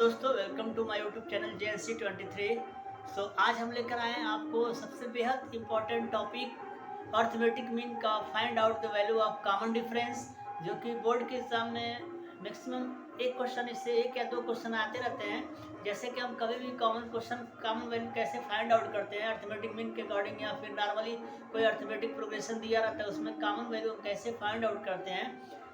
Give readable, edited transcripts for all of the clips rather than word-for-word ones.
दोस्तों, welcome to my YouTube channel JNC23। आज हम लेकर आए हैं आपको सबसे बेहद इम्पॉर्टेंट टॉपिक अर्थमेटिक मीन का find out the value of common difference, जो कि बोर्ड के एग्जाम में मैक्सिमम एक क्वेश्चन इससे एक या दो क्वेश्चन आते रहते हैं। जैसे कि हम कभी भी कॉमन वैल्यू कैसे फाइंड आउट करते हैं अर्थमेटिक मीन के अकॉर्डिंग, या फिर नॉर्मली कोई अर्थमेटिक प्रोग्रेशन दिया रहता है उसमें कॉमन वैल्यू कैसे फाइंड आउट करते हैं,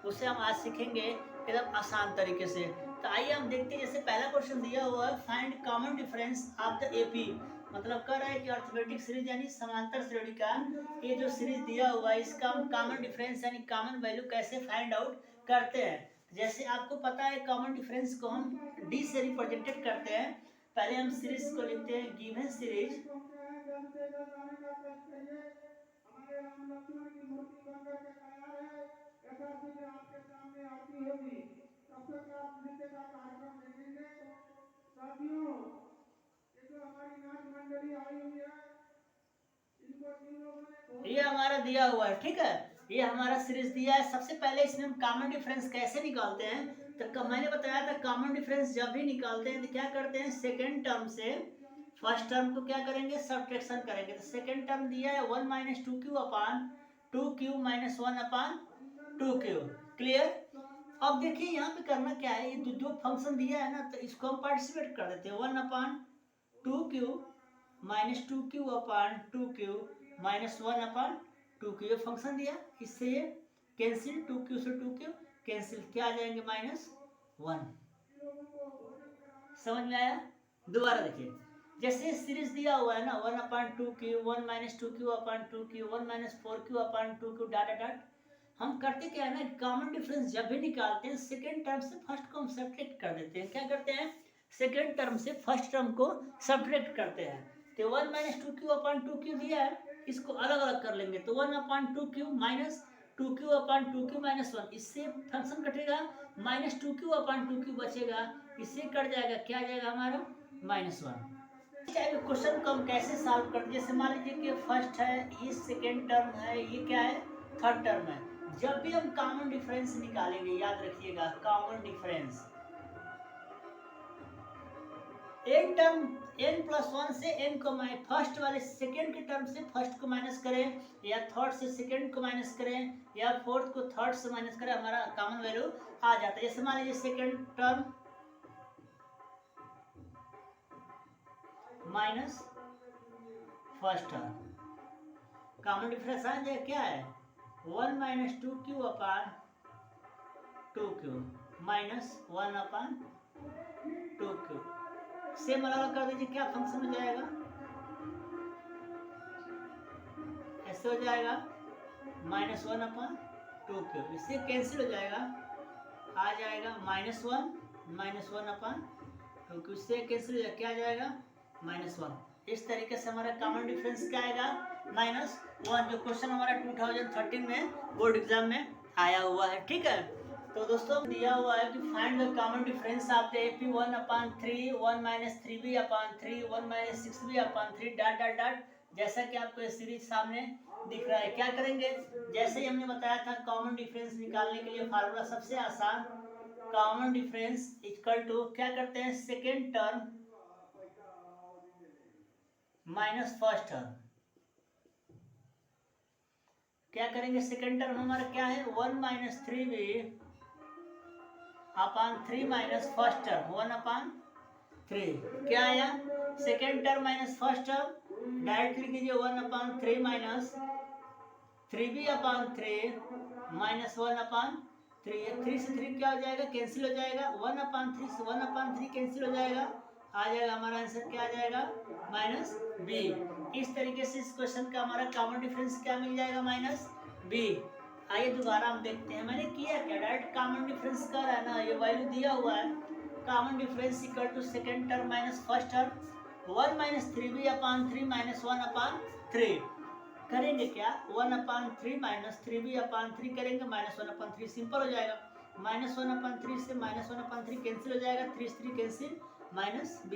उसे हम आज सीखेंगे एकदम आसान तरीके से। तो आइए हम देखते हैं। जैसे पहला क्वेश्चन दिया हुआ है, find common difference of the AP, मतलब कह रहा है कि अर्थमेटिक सीरीज यानी समांतर श्रेणी का ये जो सीरीज दिया हुआ है इसका हम कॉमन डिफरेंस यानी कॉमन वैल्यू कैसे फाइंड आउट करते हैं। जैसे आपको पता है कॉमन डिफरेंस को हम डी से रिप्रेजेंटेड करते हैं। पहले हम सीरीज को लिखते हैं गिवन सीरीज, ये हमारा दिया हुआ है, ठीक है। ये हमारा सीरीज दिया है। सबसे पहले इसमें हम कॉमन डिफरेंस कैसे निकालते हैं, तो मैंने बताया था कॉमन डिफरेंस जब भी निकालते हैं तो क्या करते हैं, सेकेंड टर्म से फर्स्ट टर्म को क्या करेंगे, सब्ट्रैक्शन करेंगे। तो सेकेंड टर्म दिया है 1 minus two q upon two q minus 1 upon two Q. Clear. अब देखिए यहाँ पे करना क्या है, ये जो फंक्शन दिया है ना, तो इसको हम पार्टिसिपेट कर देते हैं। 1 upon two q minus two q upon two q minus 1 upon two Q, ये फंक्शन दिया। इससे ये कैंसिल, टू क्यू से टू क्यू कैंसिल, क्या आ जाएंगे, -1। समझ में आया। दोबारा देखिए, जैसे सीरीज दिया हुआ है ना 1 upon two Q, 1 minus two q upon two Q, 1 minus four Q upon two Q, data dot. हम करते क्या है ना, कॉमन डिफरेंस जब भी निकालते हैं सेकेंड टर्म से फर्स्ट को हम सब्ट्रैक्ट कर देते हैं। क्या करते हैं, सेकेंड टर्म से फर्स्ट टर्म को सब्ट्रैक्ट करते हैं। तो 1 minus two q upon two Q दिया है, इसको अलग अलग कर लेंगे। तो 1 upon two q minus two q upon two q minus 1, इससे फंक्शन कटेगा, minus two q upon two Q बचेगा, इससे कट जाएगा, क्या आ जाएगा हमारा, -1। क्वेश्चन को हम कैसे सॉल्व करते हैं, जैसे मान लीजिए कि फर्स्ट है, ये सेकेंड टर्म है, ये क्या है, थर्ड टर्म है। जब भी हम कॉमन डिफरेंस निकालेंगे, याद रखिएगा common difference, n term n plus one से n को फर्स्ट वाले सेकेंड के टर्म से फर्स्ट को माइनस करें, या थर्ड से सेकेंड को माइनस करें, या फोर्थ को थर्ड से माइनस करें, हमारा कॉमन वैल्यू आ जाता है। जैसे मान लीजिए second term minus first term, common difference आ जाए, क्या है, 1 minus two q upon two q minus 1 upon two q. Same अलग कर दीजिए, क्या फंक्शन हो जाएगा, ऐसे हो जाएगा, -1 अपान टू क्यू, इससे कैंसिल हो जाएगा, आ जाएगा -1 अपान टू क्यू, इससे कैंसिल हो जाएगा, क्या आ जाएगा, -1। इस तरीके से हमारा कॉमन डिफरेंस क्या आएगा, -1, जो क्वेश्चन हमारा 2013 में बोर्ड एग्जाम में आया हुआ है, ठीक है। तो दोस्तों दिया हुआ है कि find the common difference of the AP 1 upon 3, 1 minus 3b upon 3, 1 minus 6b upon 3, dot dot dot. जैसा कि आपको ये सीरीज सामने दिख रहा है, क्या करेंगे, जैसे ही हमने बताया था कॉमन डिफरेंस निकालने के लिए फार्मूला सबसे आसान, कॉमन डिफरेंस इक्वल टू, क्या करते हैं, second term minus first term. क्या करेंगे, सेकेंड टर्म हमारा क्या है, 1 minus 3b upon 3 minus first term 1 upon 3, क्या आया, second term minus first term, direct लिख लीजिए 1 upon 3 minus 3b upon 3 minus 1 upon 3, 3 से 3 क्या हो जाएगा, कैंसिल हो जाएगा, 1 अपान 3 से 1 अपान 3 कैंसिल हो जाएगा, आ जाएगा हमारा आंसर, क्या आ जाएगा, -b। इस तरीके से इस क्वेश्चन का हमारा कॉमन डिफरेंस क्या मिल जाएगा, -b। आइए दोबारा हम देखते हैं, मैंने किया क्या, डायरेक्ट कॉमन डिफरेंस कर है ना, ये वैल्यू दिया हुआ है, common difference equal to second term minus first term, 1 minus 3b upon 3 minus 1 upon 3। करेंगे क्या, 1 अपान 3 माइनस 3b अपान 3 करेंगे, -1 अपान 3 सिंपल हो जाएगा, -1 अपान 3 से -1 अपान 3 कैंसिल हो जाएगा, 3 से 3 कैंसिल, -b।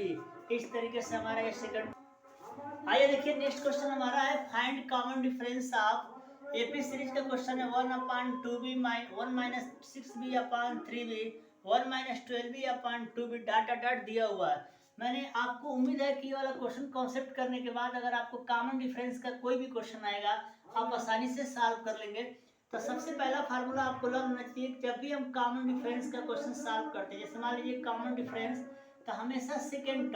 इस तरीके से हमारा ये सेकंड। आइए देखिए नेक्स्ट क्वेश्चन हमारा है, find common difference of AP series का क्वेश्चन है, 1 अपान 2b 1 माइनस 6b अपान 3b 1 minus 12b upon 2b dot dot dot दिया हुआ है। मैंने आपको उम्मीद है कि ये वाला क्वेश्चन कॉन्सेप्ट करने के बाद अगर आपको कॉमन डिफरेंस का कोई भी क्वेश्चन आएगा आप आसानी से सॉल्व कर लेंगे। तो सबसे पहला फार्मूला आपको लर्न होना चाहिए जब भी हम कॉमन डिफरेंस का क्वेश्चन सॉल्व करते हैं। जैसे मान लीजिए कॉमन डिफरेंस, तो हमेशा second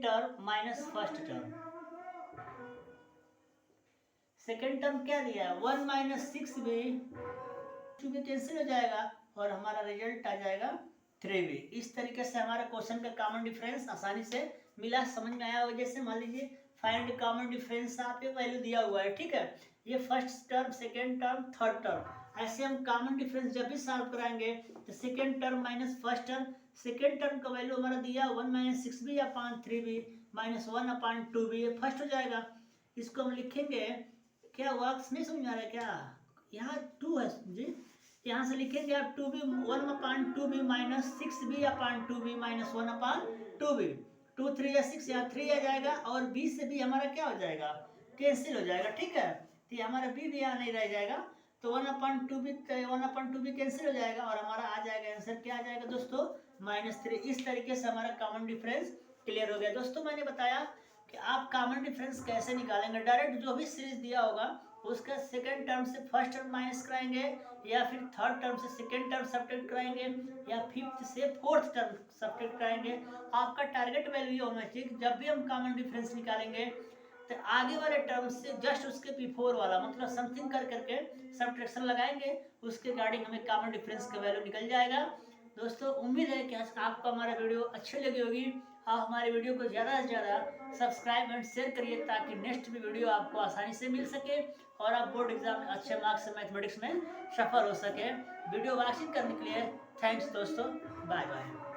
term minus first term. Second term क्या दिया है 1 माइनस 6b, 2b कैंसिल हो जाएगा और हमारा रिजल्ट आ जाएगा 3b। इस तरीके से हमारा क्वेश्चन का कॉमन डिफरेंस आसानी से मिला, समझ में आया होगा। जैसे मान लीजिए फाइंड कॉमन डिफरेंस, आप ये वैल्यू दिया हुआ है, ठीक है, ये first term, second term, third term, ऐसे हम कॉमन डिफरेंस जब भी सॉल्व कराएंगे तो second term minus first term, second term का वैल्यू हमारा दिया 1 minus 6b upon 3b minus 1 upon 2b, ये फर्स्ट हो जाएगा। इसको हम लिखेंगे, क्या हुआ नहीं समझ आ रहा है क्या, यहाँ 2 है जी, यहाँ से लिखेंगे आप 2b 1 upon 2b minus 6b upon 2b minus 1 upon 2b, 2 3 या 6, यहाँ 3 आ जाएगा और b से b हमारा क्या हो जाएगा, कैंसिल हो जाएगा, ठीक है। तो ये हमारा b भी यहाँ नहीं रह जाएगा, तो 1 अपॉन 2b कैंसिल हो जाएगा और हमारा आ जाएगा आंसर, क्या आ जाएगा दोस्तों, -3। इस तरीके से हमारा कॉमन डिफरेंस क्लियर हो गया। दोस्तों मैंने बताया कि आप कॉमन डिफरेंस कैसे निकालेंगे। डायरेक्ट जो भी सीरीज दिया होगा उसका सेकंड टर्म से फर्स्ट टर्म माइनस कराएंगे, या फिर थर्ड टर्म से सेकंड टर्म सब्ट्रैक्ट कराएंगे, या फिफ्थ से फोर्थ टर्म सब्ट्रैक्ट कराएंगे। आपका टारगेट वैल्यू ये होना चाहिए कि जब भी हम कॉमन डिफरेंस निकालेंगे तो आगे वाले टर्म से जस्ट उसके बिफोर वाला, मतलब समथिंग कर करके सब्ट्रैक्शन लगाएंगे, उसके रिगार्डिंग हमें कॉमन डिफरेंस का वैल्यू निकल जाएगा। दोस्तों उम्मीद है कि आपको हमारा वीडियो अच्छी लगी होगी। आप हमारे वीडियो को ज़्यादा से ज़्यादा सब्सक्राइब एंड शेयर करिए ताकि नेक्स्ट भी वीडियो आपको आसानी से मिल सके और आप बोर्ड एग्जाम में अच्छे मार्क्स से मैथमेटिक्स में सफल हो सके। वीडियो वॉचिंग करने के लिए थैंक्स दोस्तों, बाय बाय।